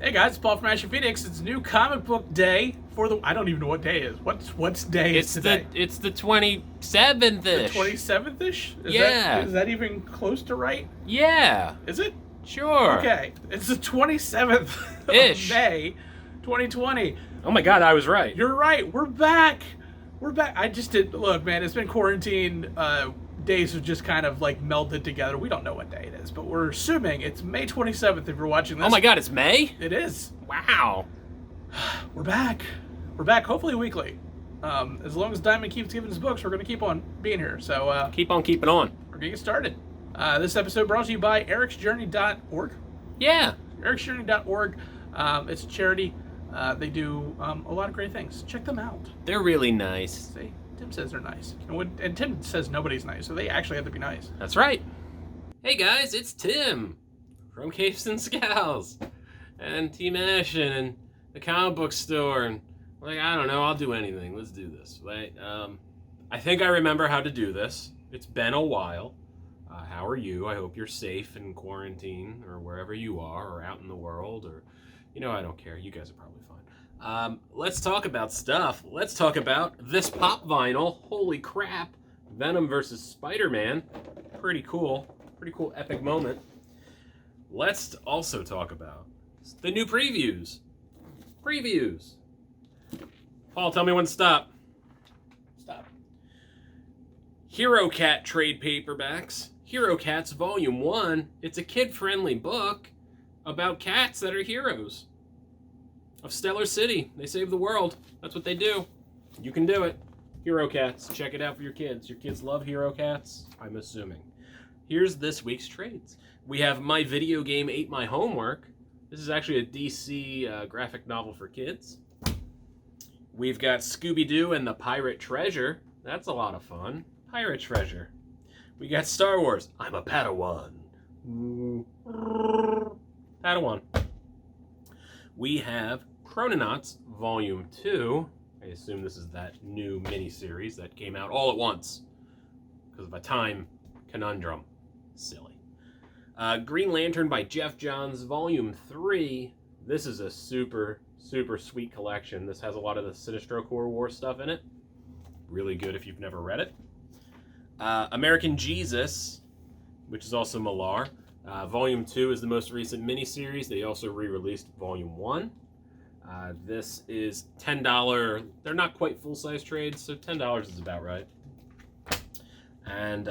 Hey guys, it's Paul from Ashen Phoenix. It's new comic book day for the. I don't even know what day is. What's day is today? It's the 27th ish. The 27th ish. Yeah. Is that even close to right? Yeah. Is it? Sure. Okay. It's the 27th of Ish. May, 2020. Oh my God, I was right. You're right. We're back. We're back. I just did. Look, man. It's been quarantine. Days have just kind of like melded together. We don't know what day it is, but we're assuming it's May 27th if you're watching this. Oh my God, it's May? It is. Wow. We're back. We're back, hopefully weekly. As long as Diamond keeps giving us books, we're going to keep on being here. So Keep on keeping on. we're going to get started. This episode brought to you by ericsjourney.org. Yeah. ericsjourney.org. It's a charity. They do a lot of great things. Check them out. They're really nice. See, Tim says they're nice. And Tim says nobody's nice, so they actually have to be nice. That's right. Hey guys, it's Tim from Capes and Scowls and Team Ashen and the comic book store and I don't know, I'll do anything. Let's do this. I think I remember how to do this. It's been a while. How are you? I hope you're safe in quarantine or wherever you are or out in the world or, I don't care. You guys are probably fine. Let's talk about stuff. Let's talk about this pop vinyl. Holy crap. Venom versus Spider-Man. Pretty cool epic moment. Let's also talk about the new previews. Paul, tell me when to stop. Stop. Hero Cat trade paperbacks. Hero Cats Volume 1. It's a kid-friendly book about cats that are heroes of Stellar City. They save the world. That's what they do. You can do it. Hero Cats. Check it out for your kids. Your kids love Hero Cats, I'm assuming. Here's this week's trades. We have My Video Game Ate My Homework. This is actually a DC graphic novel for kids. We've got Scooby-Doo and the Pirate Treasure. That's a lot of fun. Pirate Treasure. We got Star Wars. I'm a Padawan. Padawan. We have Chrononauts Volume 2. I assume this is that new miniseries that came out all at once because of a time conundrum. Silly. Green Lantern by Jeff Johns, Volume 3. This is a super sweet collection. This has a lot of the Sinestro Corps War stuff in it. Really good if you've never read it. American Jesus, which is also Millar. Volume 2 is the most recent miniseries. They also re-released Volume 1. This is $10. They're not quite full-size trades, so $10 is about right. And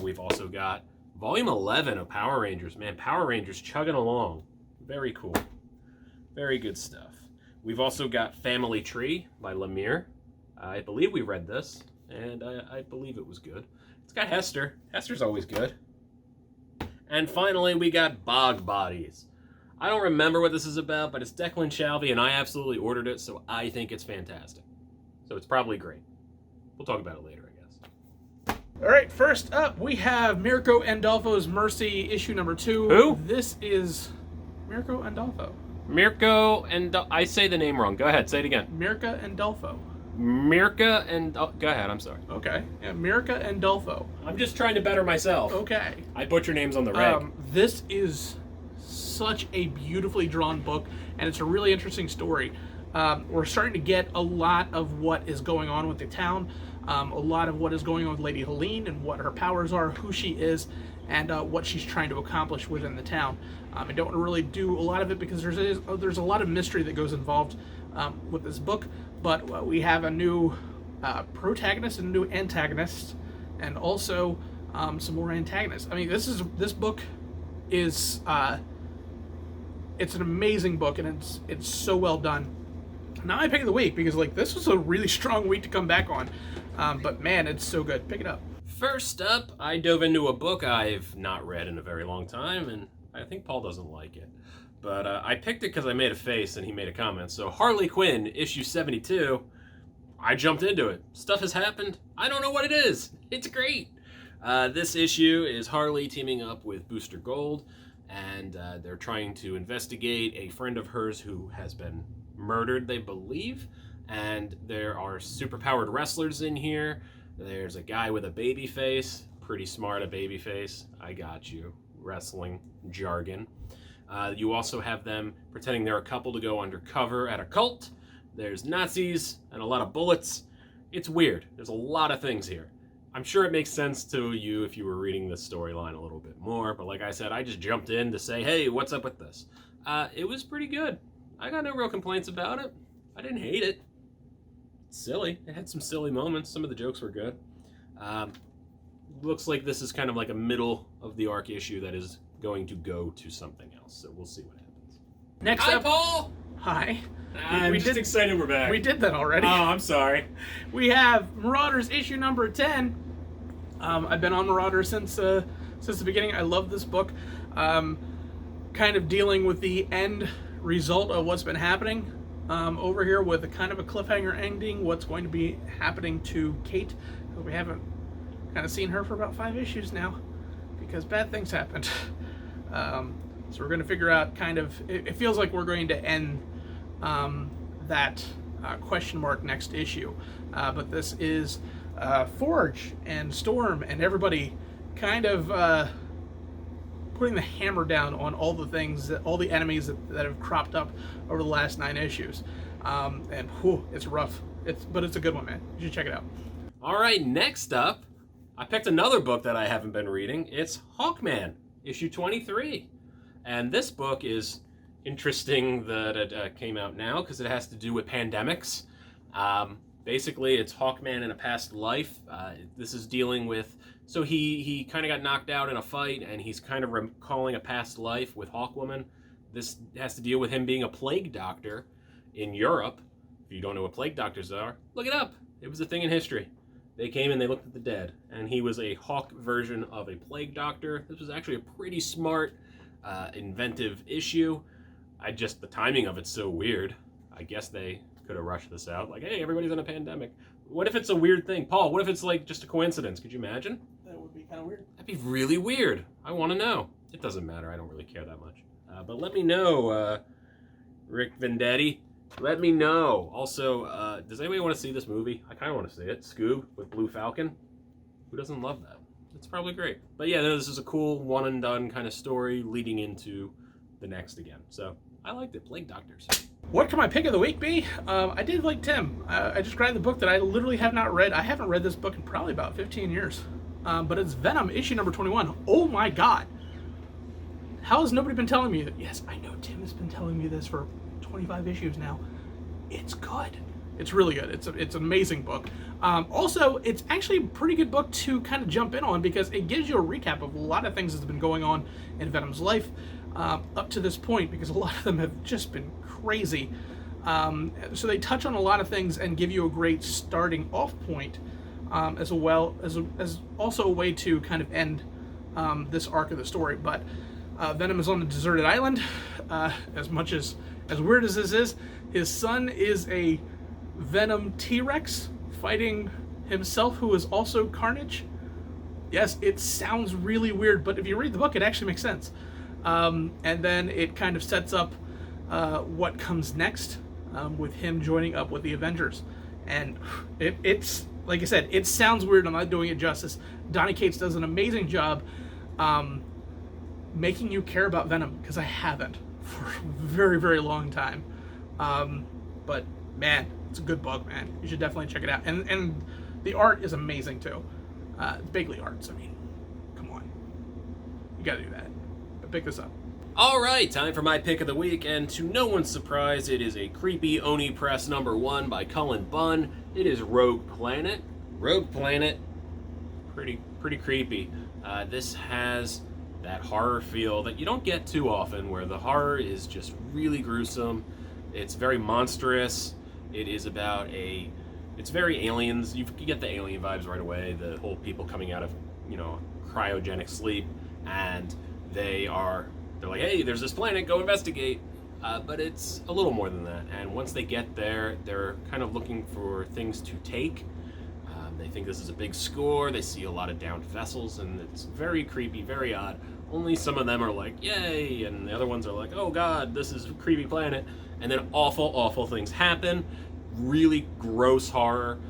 we've also got Volume 11 of Power Rangers. Man, Power Rangers chugging along. Very cool. Very good stuff. We've also got Family Tree by Lemire. I believe we read this, and I believe it was good. It's got Hester. Hester's always good. And finally, we got Bog Bodies. I don't remember what this is about, but it's Declan Shalvey, and I absolutely ordered it, so I think it's fantastic. So it's probably great. We'll talk about it later, I guess. All right, first up, we have Mirka Andolfo's Mercy, issue number 2. Who? This is Mirka Andolfo. Mirko and... I say the name wrong. Go ahead, say it again. Mirka Andolfo. Mirka and... go ahead, I'm sorry. Okay. Yeah, Mirka Andolfo. I'm just trying to better myself. Okay. I butcher names on the reg. This is such a beautifully drawn book, and it's a really interesting story. We're starting to get a lot of what is going on with the town, a lot of what is going on with Lady Helene and what her powers are, who she is, and what she's trying to accomplish within the town. I don't want to really do a lot of it because there's a lot of mystery that goes involved with this book, but we have a new protagonist and a new antagonist, and also some more antagonists. I mean, this book is it's an amazing book, and it's so well done. Not my pick of the week because this was a really strong week to come back on, but man, it's so good. Pick it up. First up, I dove into a book I've not read in a very long time, and I think Paul doesn't like it. But I picked it because I made a face and he made a comment. So Harley Quinn, issue 72, I jumped into it. Stuff has happened. I don't know what it is. It's great. This issue is Harley teaming up with Booster Gold, and they're trying to investigate a friend of hers who has been murdered, they believe. And there are superpowered wrestlers in here. There's a guy with a baby face. Pretty smart, a baby face. I got you. Wrestling jargon. You also have them pretending they're a couple to go undercover at a cult. There's Nazis and a lot of bullets. It's weird. There's a lot of things here. I'm sure it makes sense to you if you were reading this storyline a little bit more, but like I said, I just jumped in to say, hey, what's up with this? It was pretty good. I got no real complaints about it. I didn't hate it. It's silly. It had some silly moments. Some of the jokes were good. Looks like this is kind of like a middle of the arc issue that is going to go to something else, so we'll see what happens. Next Hi, up, Paul! Hi. I'm just excited we're back. We did that already. Oh, I'm sorry. We have Marauders issue number 10. I've been on Marauders since the beginning. I love this book. Kind of dealing with the end result of what's been happening over here with a kind of a cliffhanger ending. What's going to be happening to Kate? We haven't kind of seen her for about 5 issues now because bad things happened. So we're going to figure out kind of, it feels like we're going to end that question mark next issue. But this is Forge and Storm and everybody kind of putting the hammer down on all the things, all the enemies that have cropped up over the last 9 issues. And whew, it's rough. But it's a good one, man. You should check it out. All right, next up, I picked another book that I haven't been reading. It's Hawkman, issue 23. And this book is interesting that it came out now because it has to do with pandemics. Basically, it's Hawkman in a past life. This is dealing with... So he kind of got knocked out in a fight, and he's kind of recalling a past life with Hawkwoman. This has to deal with him being a plague doctor in Europe. If you don't know what plague doctors are, look it up. It was a thing in history. They came and they looked at the dead, and he was a Hawk version of a plague doctor. This was actually a pretty smart, inventive issue. The timing of it's so weird. I guess they could have rushed this out. Like, hey, everybody's in a pandemic. What if it's a weird thing? Paul, what if it's like just a coincidence? Could you imagine? That would be kind of weird. That'd be really weird. I want to know. It doesn't matter. I don't really care that much. But let me know, Rick Vendetti. Let me know. Also, does anybody want to see this movie? I kind of want to see it. Scoob with Blue Falcon. Who doesn't love that? It's probably great. But yeah, this is a cool one and done kind of story leading into the next again. So I liked it. Plague Doctors. What can my pick of the week be? I did like Tim. I just grabbed the book that I literally have not read. I haven't read this book in probably about 15 years. But it's Venom, issue number 21. Oh my god. How has nobody been telling me that? Yes, I know Tim has been telling me this for 25 issues now. It's good. It's really good. It's an amazing book. Also, it's actually a pretty good book to kind of jump in on because it gives you a recap of a lot of things that's been going on in Venom's life up to this point, because a lot of them have just been crazy. So they touch on a lot of things and give you a great starting off point, as well as also a way to kind of end this arc of the story. But Venom is on a deserted island. As weird as this is, his son is a Venom T-Rex fighting himself, who is also Carnage. Yes, it sounds really weird, but if you read the book, it actually makes sense. And then it kind of sets up what comes next with him joining up with the Avengers. And it's, like I said, it sounds weird. I'm not doing it justice. Donny Cates does an amazing job making you care about Venom, because I haven't for a very, very long time. But man, it's a good book, man. You should definitely check it out. And the art is amazing too. Bagley Arts, I mean, come on. You gotta do that. But pick this up. All right, time for my pick of the week, and to no one's surprise, it is a creepy Oni Press #1 by Cullen Bunn. It is Rogue Planet. Rogue Planet, pretty creepy. This has that horror feel that you don't get too often, where the horror is just really gruesome. It's very monstrous. It is about it's very aliens. You get the alien vibes right away. The whole people coming out of, cryogenic sleep, and they're like, hey, there's this planet, go investigate. But it's a little more than that. And once they get there, they're kind of looking for things to take. They think this is a big score. They see a lot of downed vessels, and it's very creepy, very odd. Only some of them are like, yay, and the other ones are like, oh god, this is a creepy planet. And then awful things happen. Really gross horror.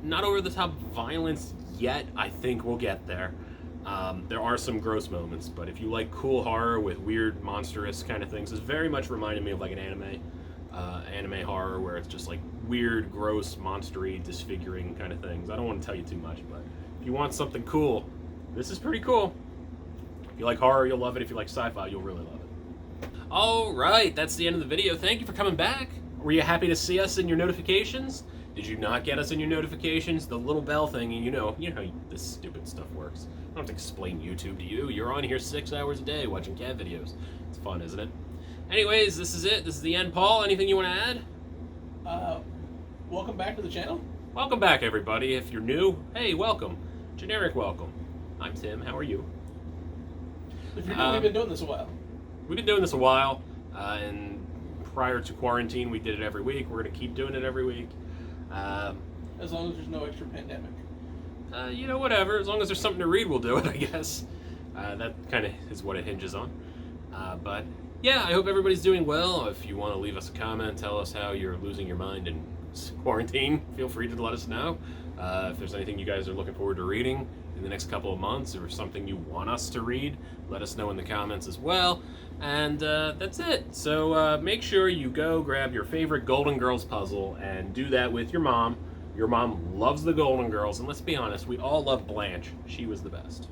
Not over the top violence yet. I think we'll get there. There are some gross moments, but if you like cool horror with weird, monstrous kind of things, it's very much reminded me of like an anime horror where it's just like weird, gross, monstery, disfiguring kind of things. I don't want to tell you too much, but if you want something cool, this is pretty cool. If you like horror, you'll love it. If you like sci-fi, you'll really love it. All right, that's the end of the video. Thank you for coming back. Were you happy to see us in your notifications? Did you not get us in your notifications? The little bell thing, you know how this stupid stuff works. I don't have to explain YouTube to you. You're on here 6 hours a day watching cat videos. It's fun, isn't it? Anyways, this is it. This is the end. Paul, anything you want to add? Welcome back to the channel. Welcome back, everybody. If you're new, hey, welcome. Generic welcome. I'm Tim. How are you? If you're new, we've been doing this a while. We've been doing this a while, and prior to quarantine, we did it every week. We're going to keep doing it every week. As long as there's no extra pandemic. Whatever. As long as there's something to read, we'll do it, I guess. That kind of is what it hinges on. But, yeah, I hope everybody's doing well. If you want to leave us a comment, tell us how you're losing your mind in quarantine, feel free to let us know. If there's anything you guys are looking forward to reading in the next couple of months or something you want us to read, let us know in the comments as well. And that's it. So make sure you go grab your favorite Golden Girls puzzle and do that with your mom. Your mom loves the Golden Girls, and let's be honest, we all love Blanche. She was the best.